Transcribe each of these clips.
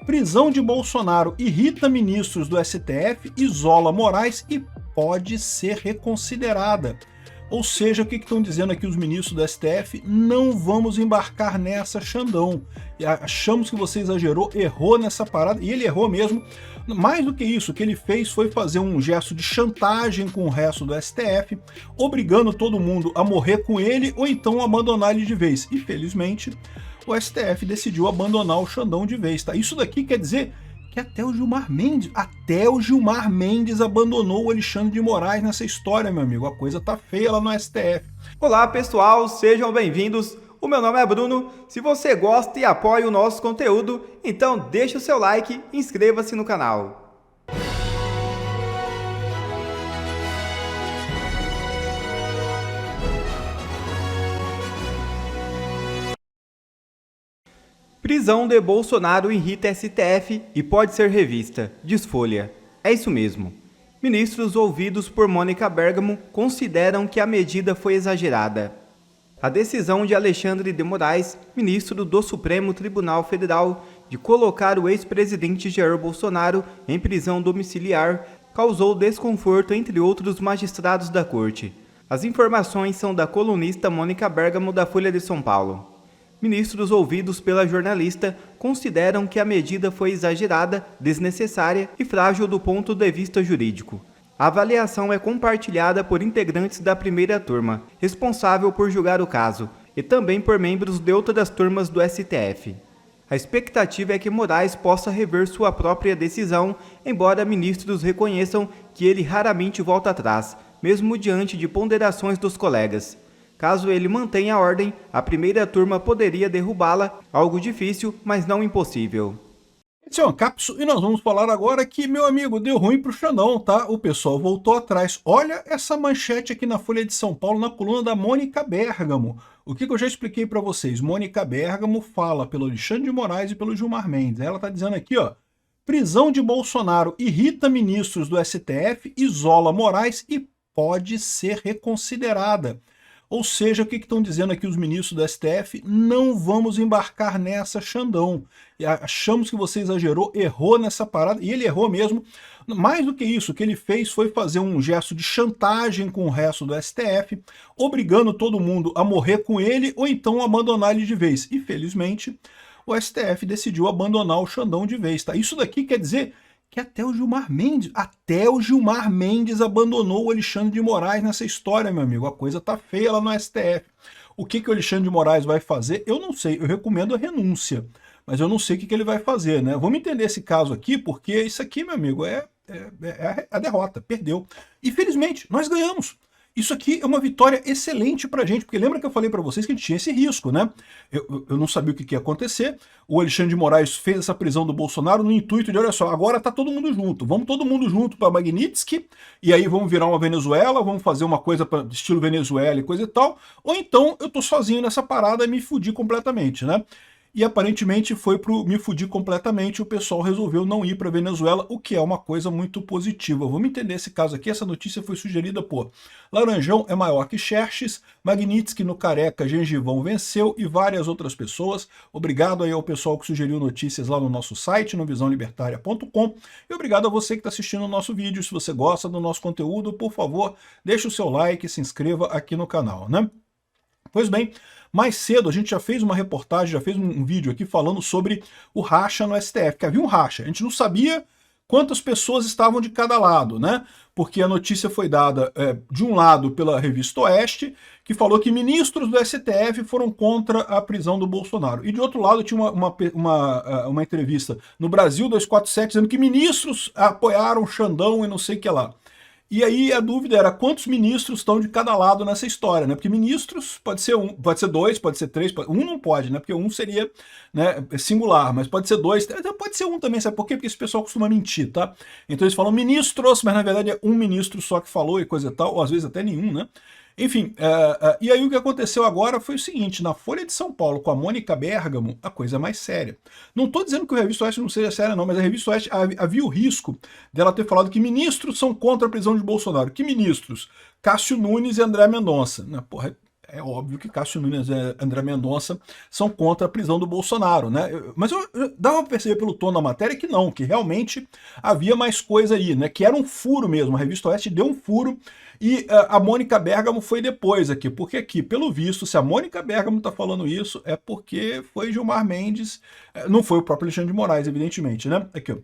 Prisão de Bolsonaro irrita ministros do STF, isola Moraes e pode ser reconsiderada. Ou seja, o que estão dizendo aqui os ministros do STF? Não vamos embarcar nessa, Xandão. Achamos que você exagerou, errou nessa parada, e ele errou mesmo. Mais do que isso, o que ele fez foi fazer um gesto de chantagem com o resto do STF, obrigando todo mundo a morrer com ele ou então abandonar ele de vez. E felizmente, o STF decidiu abandonar o Xandão de vez, tá? Isso daqui quer dizer que até o Gilmar Mendes abandonou o Alexandre de Moraes nessa história, meu amigo. A coisa tá feia lá no STF. Olá, pessoal, sejam bem-vindos. O meu nome é Bruno. Se você gosta e apoia o nosso conteúdo, então deixa o seu like e inscreva-se no canal. Prisão de Bolsonaro irrita STF e pode ser revista, diz Folha. É isso mesmo. Ministros ouvidos por Mônica Bergamo consideram que a medida foi exagerada. A decisão de Alexandre de Moraes, ministro do Supremo Tribunal Federal, de colocar o ex-presidente Jair Bolsonaro em prisão domiciliar causou desconforto entre outros magistrados da corte. As informações são da colunista Mônica Bergamo da Folha de São Paulo. Ministros ouvidos pela jornalista consideram que a medida foi exagerada, desnecessária e frágil do ponto de vista jurídico. A avaliação é compartilhada por integrantes da primeira turma, responsável por julgar o caso, e também por membros de outras turmas do STF. A expectativa é que Moraes possa rever sua própria decisão, embora ministros reconheçam que ele raramente volta atrás, mesmo diante de ponderações dos colegas. Caso ele mantenha a ordem, a primeira turma poderia derrubá-la, algo difícil, mas não impossível. Esse é o Ancapso e nós vamos falar agora que, meu amigo, deu ruim pro Xandão, tá? O pessoal voltou atrás. Olha essa manchete aqui na Folha de São Paulo, na coluna da Mônica Bergamo. O que eu já expliquei para vocês? Mônica Bergamo fala pelo Alexandre de Moraes e pelo Gilmar Mendes. Ela tá dizendo aqui, ó, prisão de Bolsonaro irrita ministros do STF, isola Moraes e pode ser reconsiderada. Ou seja, o que estão dizendo aqui os ministros do STF? Não vamos embarcar nessa, Xandão. Achamos que você exagerou, errou nessa parada, e ele errou mesmo. Mais do que isso, o que ele fez foi fazer um gesto de chantagem com o resto do STF, obrigando todo mundo a morrer com ele ou então abandonar ele de vez. E felizmente, o STF decidiu abandonar o Xandão de vez, tá? Isso daqui quer dizer que até o Gilmar Mendes abandonou o Alexandre de Moraes nessa história, meu amigo. A coisa tá feia lá no STF. O que o Alexandre de Moraes vai fazer, eu não sei. Eu recomendo a renúncia, mas eu não sei o que ele vai fazer, né? Vamos entender esse caso aqui, porque isso aqui, meu amigo, é a derrota, perdeu. E felizmente, nós ganhamos. Isso aqui é uma vitória excelente pra gente, porque lembra que eu falei pra vocês que a gente tinha esse risco, né? Eu não sabia o que ia acontecer. O Alexandre de Moraes fez essa prisão do Bolsonaro no intuito de, olha só, agora tá todo mundo junto. Vamos todo mundo junto pra Magnitsky, e aí vamos virar uma Venezuela, vamos fazer uma coisa pra, estilo Venezuela e coisa e tal. Ou então eu tô sozinho nessa parada e me fudi completamente, né? E aparentemente foi pro me fudir completamente, o pessoal resolveu não ir para Venezuela, o que é uma coisa muito positiva. Vamos entender esse caso aqui, essa notícia foi sugerida por Laranjão é maior que Xerxes, Magnitsky no Careca, Gengivão venceu e várias outras pessoas. Obrigado aí ao pessoal que sugeriu notícias lá no nosso site, no visãolibertaria.com, e obrigado a você que está assistindo o nosso vídeo. Se você gosta do nosso conteúdo, por favor, deixe o seu like e se inscreva aqui no canal, né? Pois bem, mais cedo a gente já fez uma reportagem, já fez um vídeo aqui falando sobre o racha no STF, que havia um racha. A gente não sabia quantas pessoas estavam de cada lado, né? Porque a notícia foi dada de um lado pela Revista Oeste, que falou que ministros do STF foram contra a prisão do Bolsonaro. E de outro lado tinha uma entrevista no Brasil 247 dizendo que ministros apoiaram Xandão e não sei o que lá. E aí a dúvida era quantos ministros estão de cada lado nessa história, né? Porque ministros pode ser um, pode ser dois, pode ser três, um não pode, né? Porque um seria, né, singular, mas pode ser dois, pode ser um também, sabe por quê? Porque esse pessoal costuma mentir, tá? Então eles falam ministros, mas na verdade é um ministro só que falou e coisa e tal, ou às vezes até nenhum, né? Enfim, e aí o que aconteceu agora foi o seguinte, na Folha de São Paulo, com a Mônica Bergamo, a coisa é mais séria. Não estou dizendo que a Revista Oeste não seja séria não, mas a Revista Oeste havia o risco dela ter falado que ministros são contra a prisão de Bolsonaro. Que ministros? Cássio Nunes e André Mendonça. Porra, É óbvio que Cássio Nunes e André Mendonça são contra a prisão do Bolsonaro, né? Mas eu dava para perceber pelo tom da matéria que não, que realmente havia mais coisa aí, né? Que era um furo mesmo, a Revista Oeste deu um furo e a Mônica Bergamo foi depois aqui, porque aqui, pelo visto, se a Mônica Bergamo está falando isso, é porque foi Gilmar Mendes, não foi o próprio Alexandre de Moraes, evidentemente, né? Aqui, ó.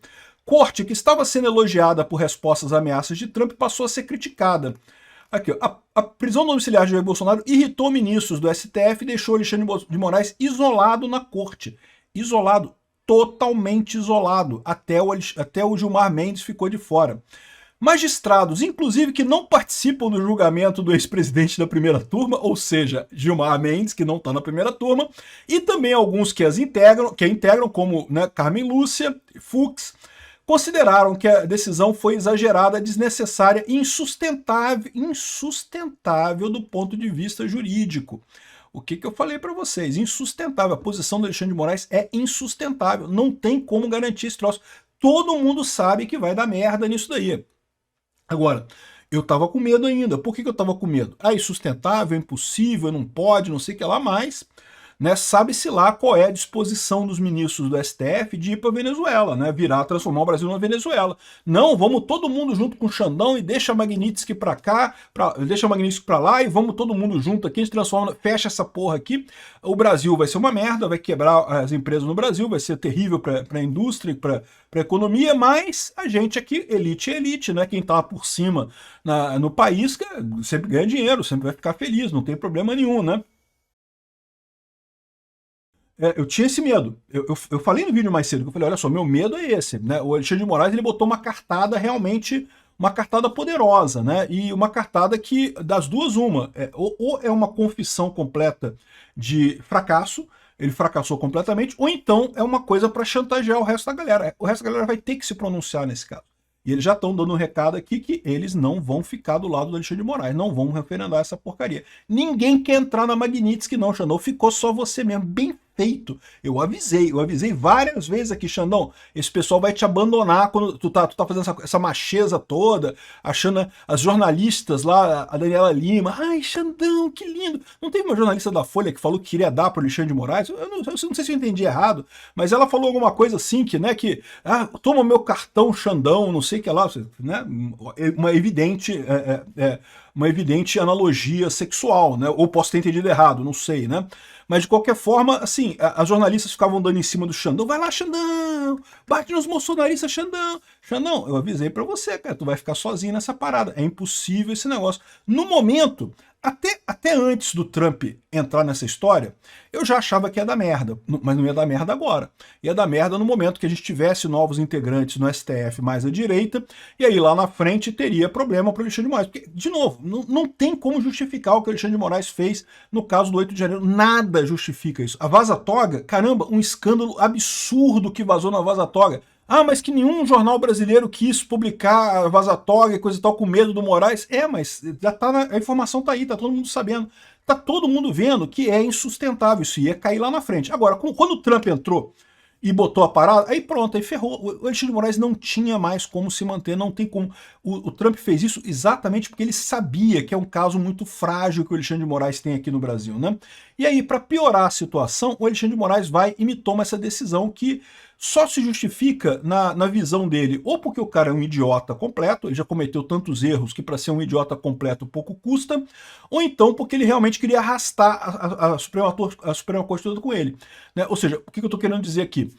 Corte, que estava sendo elogiada por respostas a ameaças de Trump, passou a ser criticada. Aqui, ó, a prisão domiciliar de Jair Bolsonaro irritou ministros do STF e deixou Alexandre de Moraes isolado na corte. Isolado, totalmente isolado. Até o Gilmar Mendes ficou de fora. Magistrados, inclusive, que não participam do julgamento do ex-presidente da primeira turma, ou seja, Gilmar Mendes, que não está na primeira turma, e também alguns que a integram, como, né, Carmen Lúcia, Fux, consideraram que a decisão foi exagerada, desnecessária e insustentável do ponto de vista jurídico. O que eu falei para vocês? Insustentável. A posição do Alexandre de Moraes é insustentável. Não tem como garantir esse troço. Todo mundo sabe que vai dar merda nisso daí. Agora, eu tava com medo ainda. Por que eu tava com medo? Ah, insustentável, impossível, não pode, não sei o que lá mais. Né, sabe-se lá qual é a disposição dos ministros do STF de ir para Venezuela, né, transformar o Brasil numa Venezuela. Não, vamos todo mundo junto com o Xandão e deixa a Magnitsky para cá, deixa a Magnitsky para lá e vamos todo mundo junto aqui, a gente transforma, fecha essa porra aqui. O Brasil vai ser uma merda, vai quebrar as empresas no Brasil, vai ser terrível para a indústria, para a economia, mas a gente aqui, elite é elite, né? Quem tá por cima no país sempre ganha dinheiro, sempre vai ficar feliz, não tem problema nenhum, né? Eu tinha esse medo. Eu falei no vídeo mais cedo, que eu falei, olha só, meu medo é esse, né? O Alexandre de Moraes, ele botou uma cartada realmente, uma cartada poderosa, né? E uma cartada que, das duas, uma, ou é uma confissão completa de fracasso, ele fracassou completamente, ou então é uma coisa para chantagear o resto da galera. O resto da galera vai ter que se pronunciar nesse caso. E eles já estão dando um recado aqui que eles não vão ficar do lado do Alexandre de Moraes, não vão referendar essa porcaria. Ninguém quer entrar na Magnitsky não, Xandão, ficou só você mesmo, bem feito. Eu avisei várias vezes aqui, Xandão, esse pessoal vai te abandonar quando tu tá fazendo essa macheza toda, achando, né, as jornalistas lá, a Daniela Lima, ai, Xandão, que lindo. Não teve uma jornalista da Folha que falou que queria dar pro Alexandre de Moraes? Eu não sei se eu entendi errado, mas ela falou alguma coisa assim, que, né, que, toma meu cartão, Xandão, não sei o que lá, né, uma evidente analogia sexual, né? Ou posso ter entendido errado, não sei, né? Mas de qualquer forma, assim, as jornalistas ficavam dando em cima do Xandão, vai lá, Xandão, bate nos bolsonaristas, Xandão. Xandão, eu avisei pra você, cara, tu vai ficar sozinho nessa parada, é impossível esse negócio. No momento, até antes do Trump entrar nessa história, eu já achava que ia dar merda, mas não ia dar merda agora. Ia dar merda no momento que a gente tivesse novos integrantes no STF mais à direita, e aí lá na frente teria problema para o Alexandre de Moraes. Porque, de novo, não tem como justificar o que o Alexandre de Moraes fez no caso do 8 de janeiro. Nada justifica isso. A Vaza Toga, caramba, um escândalo absurdo que vazou na Vaza Toga. Ah, mas que nenhum jornal brasileiro quis publicar a Vaza Toga e coisa e tal com medo do Moraes. Mas já tá a informação tá aí, tá todo mundo sabendo. Tá todo mundo vendo que é insustentável, isso ia cair lá na frente. Agora, quando o Trump entrou e botou a parada, aí pronto, aí ferrou. O Alexandre de Moraes não tinha mais como se manter, não tem como. O Trump fez isso exatamente porque ele sabia que é um caso muito frágil que o Alexandre de Moraes tem aqui no Brasil, né? E aí, para piorar a situação, o Alexandre de Moraes vai e toma essa decisão que só se justifica na visão dele, ou porque o cara é um idiota completo, ele já cometeu tantos erros que para ser um idiota completo pouco custa, ou então porque ele realmente queria arrastar a Suprema Corte toda com ele. Né? Ou seja, o que eu estou querendo dizer aqui?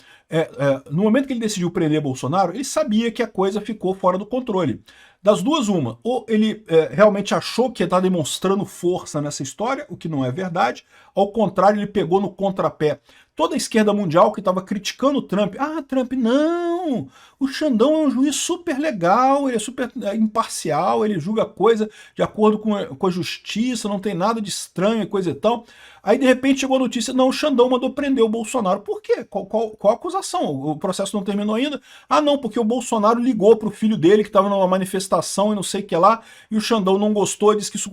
No momento que ele decidiu prender Bolsonaro, ele sabia que a coisa ficou fora do controle. Das duas, uma, ou ele realmente achou que ia estar demonstrando força nessa história, o que não é verdade, ao contrário, ele pegou no contrapé toda a esquerda mundial que estava criticando o Trump. Ah, Trump, não! O Xandão é um juiz super legal, ele é super imparcial, ele julga a coisa de acordo com a justiça, não tem nada de estranho e coisa e tal. Aí, de repente, chegou a notícia, não, o Xandão mandou prender o Bolsonaro. Por quê? Qual a acusação? O processo não terminou ainda? Ah, não, porque o Bolsonaro ligou para o filho dele, que estava numa manifestação e não sei o que lá, e o Xandão não gostou, disse que isso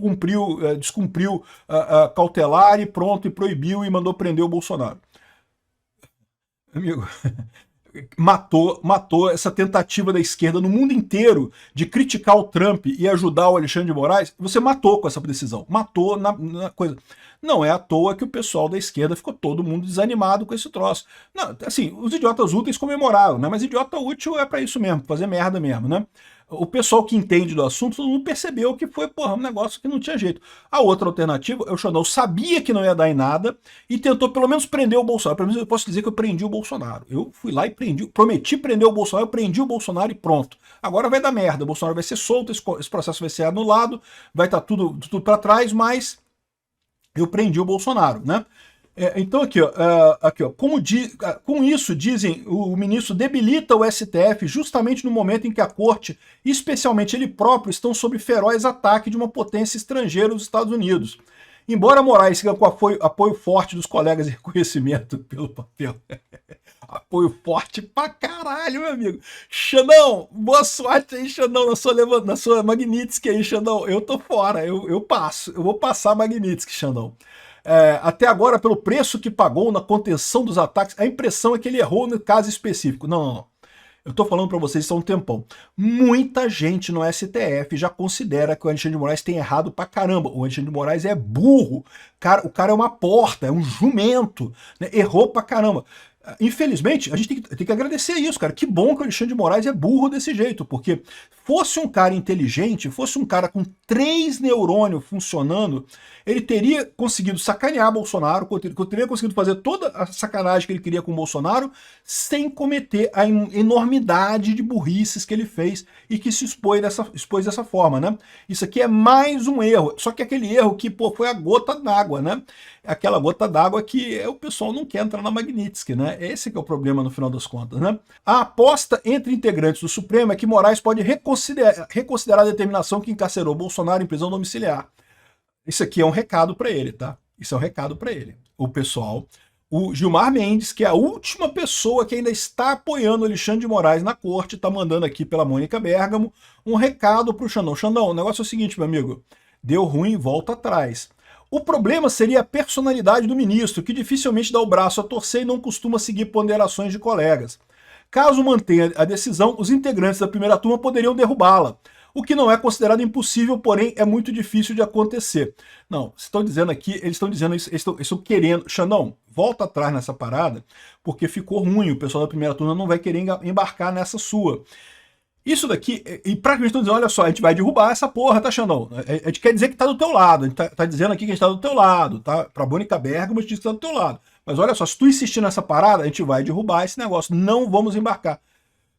descumpriu a cautelar e pronto, e proibiu e mandou prender o Bolsonaro. Amigo, matou essa tentativa da esquerda no mundo inteiro de criticar o Trump e ajudar o Alexandre de Moraes, você matou com essa decisão, matou na coisa. Não é à toa que o pessoal da esquerda ficou todo mundo desanimado com esse troço. Não, assim, os idiotas úteis comemoraram, né? Mas idiota útil é para isso mesmo, fazer merda mesmo, né? O pessoal que entende do assunto, todo mundo percebeu que foi, porra, um negócio que não tinha jeito. A outra alternativa, o Xandão sabia que não ia dar em nada e tentou pelo menos prender o Bolsonaro. Pelo menos eu posso dizer que eu prendi o Bolsonaro. Eu fui lá e prendi, prometi prender o Bolsonaro, eu prendi o Bolsonaro e pronto. Agora vai dar merda, o Bolsonaro vai ser solto, esse processo vai ser anulado, vai estar tudo para trás, mas eu prendi o Bolsonaro, né? Então aqui, ó, com isso, dizem, o ministro debilita o STF justamente no momento em que a corte, especialmente ele próprio, estão sob feroz ataque de uma potência estrangeira, os Estados Unidos. Embora Moraes siga com apoio forte dos colegas e reconhecimento pelo papel. Apoio forte pra caralho, meu amigo. Xandão, boa sorte aí, Xandão, na sua Magnitsky aí, Xandão. Eu tô fora, eu passo, eu vou passar a Magnitsky, Xandão. Até agora, pelo preço que pagou na contenção dos ataques, a impressão é que ele errou no caso específico. Não. Eu tô falando para vocês isso há um tempão. Muita gente no STF já considera que o Alexandre de Moraes tem errado pra caramba. O Alexandre de Moraes é burro. O cara é uma porta, é um jumento. Né? Errou pra caramba. Infelizmente, a gente tem que agradecer isso, cara. Que bom que o Alexandre de Moraes é burro desse jeito, porque fosse um cara inteligente, fosse um cara com 3 neurônios funcionando, ele teria conseguido sacanear Bolsonaro, teria conseguido fazer toda a sacanagem que ele queria com o Bolsonaro, sem cometer a enormidade de burrices que ele fez e que se expôs dessa forma, né? Isso aqui é mais um erro, só que aquele erro que, pô, foi a gota d'água, né? Aquela gota d'água que o pessoal não quer entrar na Magnitsky, né? Esse que é o problema no final das contas, né? A aposta entre integrantes do Supremo é que Moraes pode reconsiderar a determinação que encarcerou Bolsonaro em prisão domiciliar. Isso aqui é um recado para ele, tá? Isso é um recado para ele. O pessoal, o Gilmar Mendes, que é a última pessoa que ainda está apoiando o Alexandre de Moraes na corte, está mandando aqui pela Mônica Bergamo um recado para o Xandão. Xandão, o negócio é o seguinte, meu amigo, deu ruim, volta atrás. O problema seria a personalidade do ministro, que dificilmente dá o braço a torcer e não costuma seguir ponderações de colegas. Caso mantenha a decisão, os integrantes da primeira turma poderiam derrubá-la, o que não é considerado impossível, porém é muito difícil de acontecer. Não, vocês estão dizendo aqui, eles estão dizendo isso, eles estão querendo. Xandão, volta atrás nessa parada, porque ficou ruim, o pessoal da primeira turma não vai querer embarcar nessa sua. Isso daqui, e praticamente estão dizendo, olha só, a gente vai derrubar essa porra, tá, Xandão? A gente quer dizer que tá do teu lado, a gente tá dizendo aqui que a gente tá do teu lado, tá? Pra Mônica Bergamo, a gente diz que tá do teu lado. Mas olha só, se tu insistir nessa parada, a gente vai derrubar esse negócio, não vamos embarcar.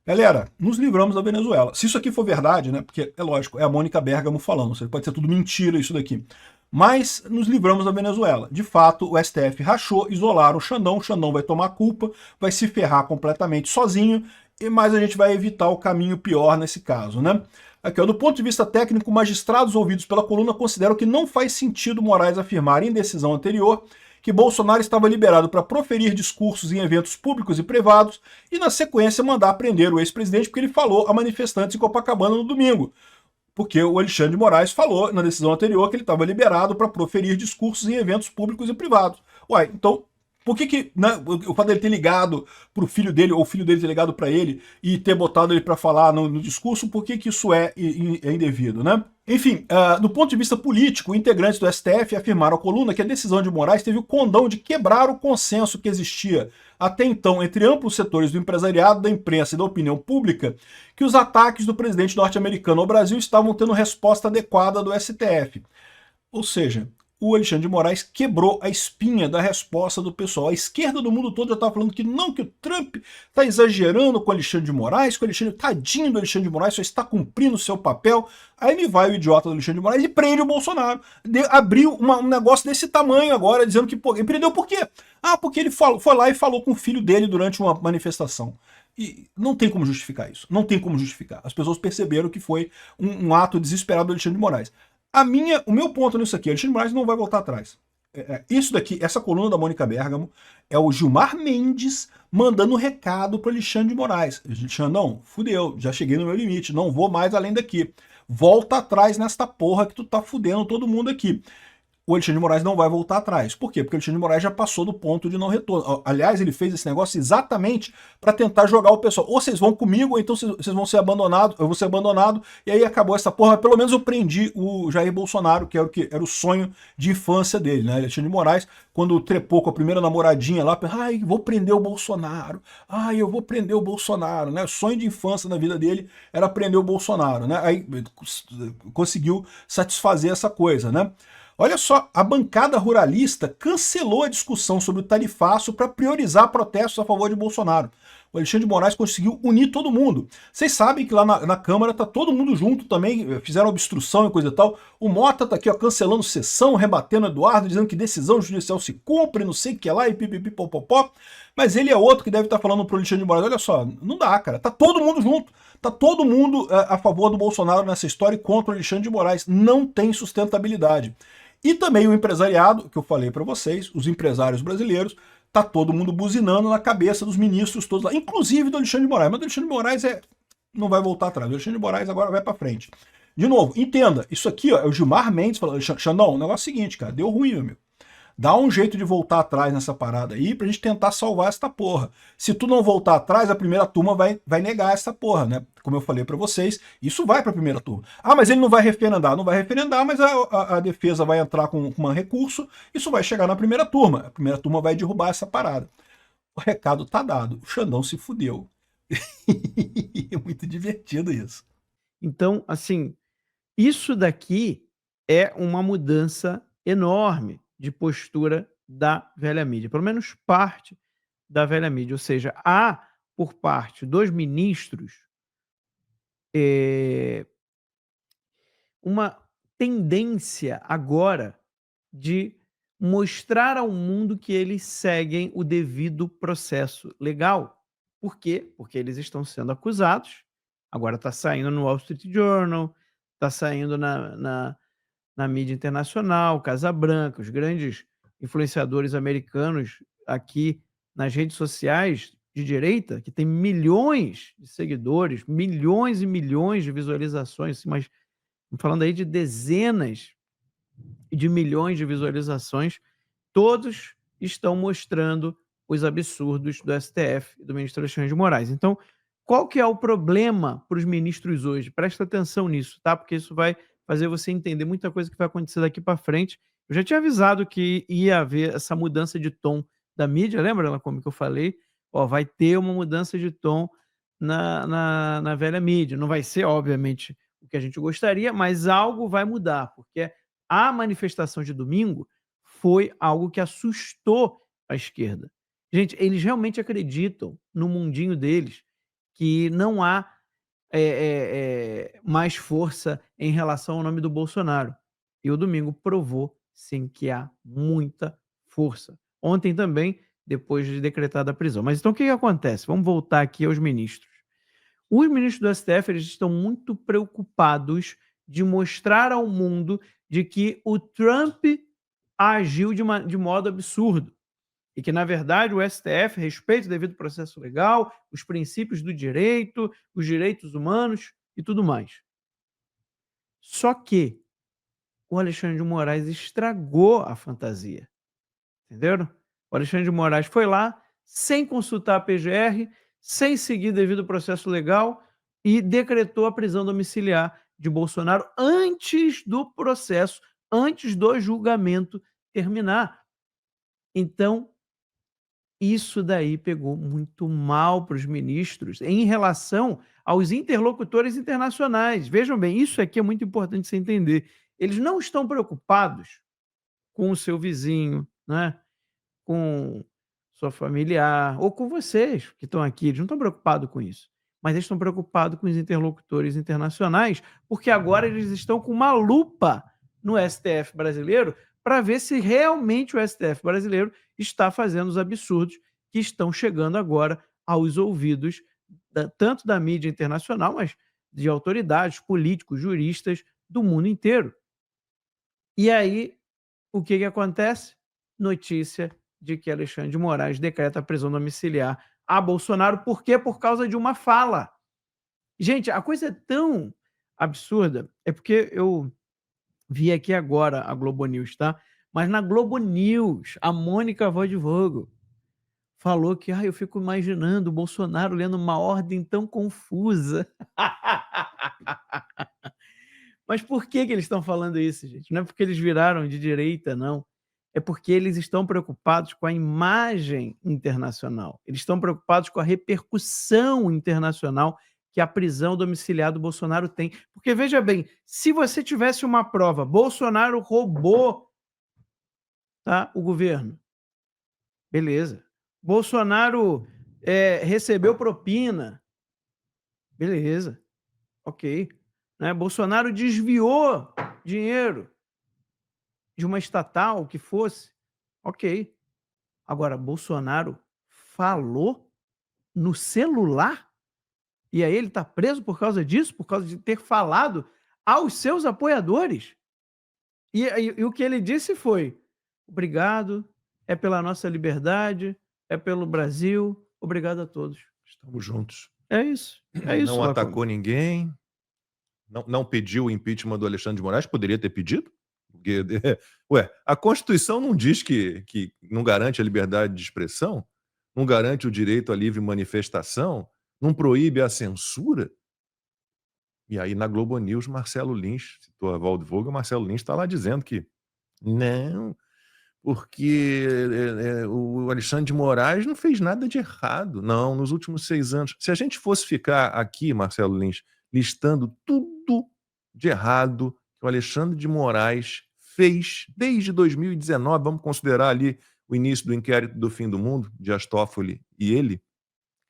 Galera, nos livramos da Venezuela. Se isso aqui for verdade, né, porque é lógico, é a Mônica Bergamo falando, pode ser tudo mentira isso daqui. Mas nos livramos da Venezuela. De fato, o STF rachou, isolaram o Xandão vai tomar culpa, vai se ferrar completamente sozinho, mas a gente vai evitar o caminho pior nesse caso, né? Aqui, ó, do ponto de vista técnico, magistrados ouvidos pela coluna consideram que não faz sentido Moraes afirmar em decisão anterior que Bolsonaro estava liberado para proferir discursos em eventos públicos e privados e, na sequência, mandar prender o ex-presidente porque ele falou a manifestantes em Copacabana no domingo. Porque o Alexandre de Moraes falou na decisão anterior que ele estava liberado para proferir discursos em eventos públicos e privados. Uai, então, por que né, o fato dele ter ligado para o filho dele, ou o filho dele ter ligado para ele e ter botado ele para falar no discurso, por que isso é indevido, né? Enfim, do ponto de vista político, integrantes do STF afirmaram à coluna que a decisão de Moraes teve o condão de quebrar o consenso que existia até então entre amplos setores do empresariado, da imprensa e da opinião pública, que os ataques do presidente norte-americano ao Brasil estavam tendo resposta adequada do STF. Ou seja, o Alexandre de Moraes quebrou a espinha da resposta do pessoal. A esquerda do mundo todo já estava falando que não, que o Trump está exagerando com o Alexandre de Moraes, que o Alexandre, tadinho do Alexandre de Moraes, só está cumprindo o seu papel. Aí me vai o idiota do Alexandre de Moraes e prende o Bolsonaro. Abriu um negócio desse tamanho agora, dizendo que... Pô, ele prendeu por quê? Ah, porque ele foi lá e falou com o filho dele durante uma manifestação. E não tem como justificar isso. Não tem como justificar. As pessoas perceberam que foi um ato desesperado do Alexandre de Moraes. O meu ponto nisso aqui, Alexandre de Moraes não vai voltar atrás. Isso daqui, essa coluna da Mônica Bergamo, é o Gilmar Mendes mandando recado para Alexandre de Moraes. Xandão, fudeu, já cheguei no meu limite, não vou mais além daqui. Volta atrás nesta porra que tu tá fudendo todo mundo aqui. o Alexandre de Moraes não vai voltar atrás. Por quê? Porque o Alexandre de Moraes já passou do ponto de não retorno. Aliás, ele fez esse negócio exatamente para tentar jogar o pessoal. Ou vocês vão comigo, ou então vocês vão ser abandonados, eu vou ser abandonado, e aí acabou essa porra. Pelo menos eu prendi o Jair Bolsonaro, que era o sonho de infância dele, né? Alexandre de Moraes, quando trepou com a primeira namoradinha lá, ai, vou prender o Bolsonaro, ai, eu vou prender o Bolsonaro, né? O sonho de infância na vida dele era prender o Bolsonaro, né? Aí conseguiu satisfazer essa coisa, né? Olha só, a bancada ruralista cancelou a discussão sobre o tarifaço para priorizar protestos a favor de Bolsonaro. O Alexandre de Moraes conseguiu unir todo mundo. Vocês sabem que lá na Câmara tá todo mundo junto também, fizeram obstrução e coisa e tal. O Mota tá aqui, ó, cancelando sessão, rebatendo o Eduardo, dizendo que decisão judicial se cumpre, não sei o que lá, e pipipipopopó. Mas ele é outro que deve estar falando pro Alexandre de Moraes, olha só, não dá, cara, tá todo mundo junto. Tá todo mundo a favor do Bolsonaro nessa história e contra o Alexandre de Moraes. Não tem sustentabilidade. E também o empresariado, que eu falei para vocês, os empresários brasileiros, tá todo mundo buzinando na cabeça dos ministros todos lá, inclusive do Alexandre de Moraes. Mas o Alexandre de Moraes não vai voltar atrás. O Alexandre de Moraes agora vai para frente. De novo, entenda, isso aqui ó, é o Gilmar Mendes falando, Xandão, o negócio é o seguinte, cara, deu ruim, meu amigo. Dá um jeito de voltar atrás nessa parada aí pra gente tentar salvar essa porra. Se tu não voltar atrás, a primeira turma vai negar essa porra, né? Como eu falei pra vocês, isso vai pra primeira turma. Ah, mas ele não vai referendar. Não vai referendar, mas a defesa vai entrar com um recurso, isso vai chegar na primeira turma. A primeira turma vai derrubar essa parada. O recado tá dado. O Xandão se fudeu. É muito divertido isso. Então, assim, isso daqui é uma mudança enorme de postura da velha mídia, pelo menos parte da velha mídia. Ou seja, há por parte dos ministros uma tendência agora de mostrar ao mundo que eles seguem o devido processo legal. Por quê? Porque eles estão sendo acusados. Agora está saindo no Wall Street Journal, está saindo na mídia internacional, Casa Branca, os grandes influenciadores americanos aqui nas redes sociais de direita, que tem milhões de seguidores, milhões e milhões de visualizações, mas falando aí de dezenas de milhões de visualizações, todos estão mostrando os absurdos do STF e do ministro Alexandre de Moraes. Então, qual que é o problema para os ministros hoje? Presta atenção nisso, tá? Porque isso vai fazer você entender muita coisa que vai acontecer daqui para frente. Eu já tinha avisado que ia haver essa mudança de tom da mídia, lembra como que eu falei? Ó, vai ter uma mudança de tom na velha mídia. Não vai ser, obviamente, o que a gente gostaria, mas algo vai mudar, porque a manifestação de domingo foi algo que assustou a esquerda. Gente, eles realmente acreditam no mundinho deles que não há mais força em relação ao nome do Bolsonaro. E o domingo provou, sim, que há muita força. Ontem também, depois de decretada a prisão. Mas então o que acontece? Vamos voltar aqui aos ministros. Os ministros do STF eles estão muito preocupados de mostrar ao mundo de que o Trump agiu de modo absurdo e que, na verdade, o STF respeita o devido processo legal, os princípios do direito, os direitos humanos e tudo mais. Só que o Alexandre de Moraes estragou a fantasia, entenderam? O Alexandre de Moraes foi lá, sem consultar a PGR, sem seguir o devido processo legal e decretou a prisão domiciliar de Bolsonaro antes do processo, antes do julgamento terminar. Então, isso daí pegou muito mal para os ministros em relação aos interlocutores internacionais. Vejam bem, isso aqui é muito importante você entender. Eles não estão preocupados com o seu vizinho, né? Com sua familiar, ou com vocês que estão aqui. Eles não estão preocupados com isso. Mas eles estão preocupados com os interlocutores internacionais, porque agora eles estão com uma lupa no STF brasileiro para ver se realmente o STF brasileiro está fazendo os absurdos que estão chegando agora aos ouvidos tanto da mídia internacional, mas de autoridades, políticos, juristas do mundo inteiro. E aí, o que acontece? Notícia de que Alexandre de Moraes decreta a prisão domiciliar a Bolsonaro. Por quê? Por causa de uma fala. Gente, a coisa é tão absurda, é porque eu vi aqui agora a Globo News, tá? Mas na Globo News, a Mônica Vogt falou que eu fico imaginando o Bolsonaro lendo uma ordem tão confusa. Mas por que eles estão falando isso, gente? Não é porque eles viraram de direita, não. É porque eles estão preocupados com a imagem internacional. Eles estão preocupados com a repercussão internacional que a prisão domiciliar do Bolsonaro tem. Porque, veja bem, se você tivesse uma prova, Bolsonaro roubou, tá, o governo, beleza. Bolsonaro recebeu propina, beleza, ok. Né? Bolsonaro desviou dinheiro de uma estatal que fosse, ok. Agora, Bolsonaro falou no celular e aí ele está preso por causa disso, por causa de ter falado aos seus apoiadores. E o que ele disse foi: obrigado, é pela nossa liberdade, é pelo Brasil, obrigado a todos. Estamos juntos. É isso, Não Lacombe. atacou ninguém, não pediu o impeachment do Alexandre de Moraes, poderia ter pedido? Porque, a Constituição não diz que não garante a liberdade de expressão, não garante o direito à livre manifestação, não proíbe a censura. E aí na Globo News, Marcelo Lins, citou a Valdo Voga, Marcelo Lins está lá dizendo que não, porque o Alexandre de Moraes não fez nada de errado. Não, nos últimos 6 anos. Se a gente fosse ficar aqui, Marcelo Lins, listando tudo de errado que o Alexandre de Moraes fez desde 2019, vamos considerar ali o início do inquérito do fim do mundo, Dias Toffoli e ele,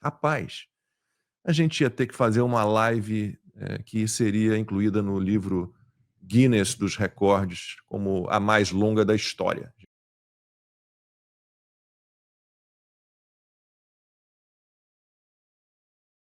rapaz, a gente ia ter que fazer uma live que seria incluída no livro Guinness dos Recordes como a mais longa da história.